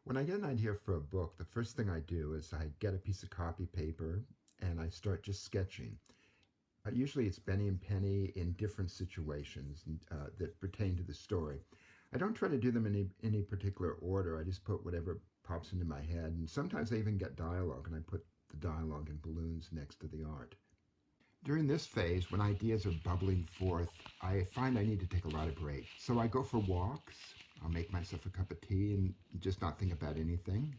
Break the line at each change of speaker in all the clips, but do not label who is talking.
When I get an idea for a book, the first thing I do is I get a piece of copy paper and I start just sketching. Usually it's Benny and Penny in different situations that pertain to the story. I don't try to do them in any particular order. I just put whatever pops into my head. And sometimes I even get dialogue and I put the dialogue in balloons next to the art. During this phase, when ideas are bubbling forth, I find I need to take a lot of breaks. So I go for walks. I'll make myself a cup of tea and just not think about anything.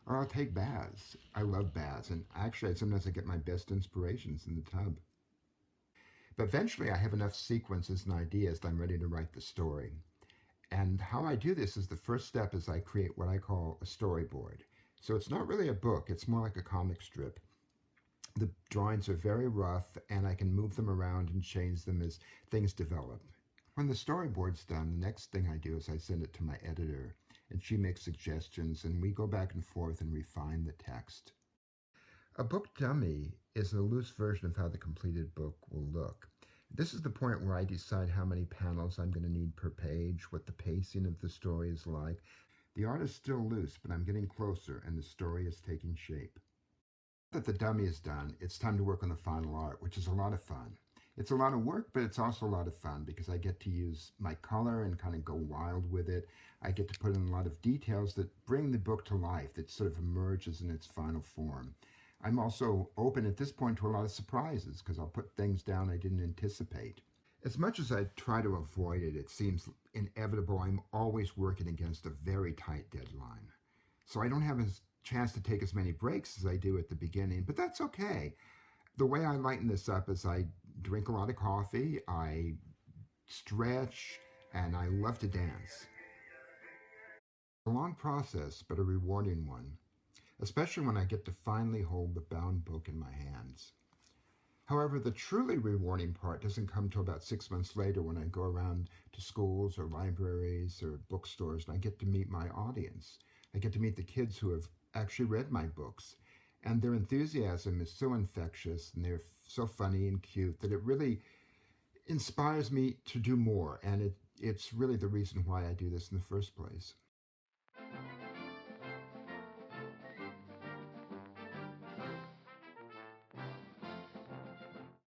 Or I'll take baths. I love baths, and actually sometimes I get my best inspirations in the tub. But eventually I have enough sequences and ideas that I'm ready to write the story. And how I do this is the first step is I create what I call a storyboard. So it's not really a book, it's more like a comic strip. The drawings are very rough and I can move them around and change them as things develop. When the storyboard's done, the next thing I do is I send it to my editor and she makes suggestions and we go back and forth and refine the text. A book dummy is a loose version of how the completed book will look. This is the point where I decide how many panels I'm going to need per page, what the pacing of the story is like. The art is still loose, but I'm getting closer and the story is taking shape. Now that the dummy is done, it's time to work on the final art, which is a lot of fun. It's a lot of work, but it's also a lot of fun because I get to use my color and kind of go wild with it. I get to put in a lot of details that bring the book to life, that sort of emerges in its final form. I'm also open at this point to a lot of surprises because I'll put things down I didn't anticipate. As much as I try to avoid it, it seems inevitable I'm always working against a very tight deadline. So I don't have a chance to take as many breaks as I do at the beginning, but that's okay. The way I lighten this up is I drink a lot of coffee, I stretch, and I love to dance. A long process, but a rewarding one, especially when I get to finally hold the bound book in my hands. However, the truly rewarding part doesn't come till about 6 months later when I go around to schools or libraries or bookstores and I get to meet my audience. I get to meet the kids who have actually read my books. And their enthusiasm is so infectious and they're so funny and cute that it really inspires me to do more. And it's really the reason why I do this in the first place.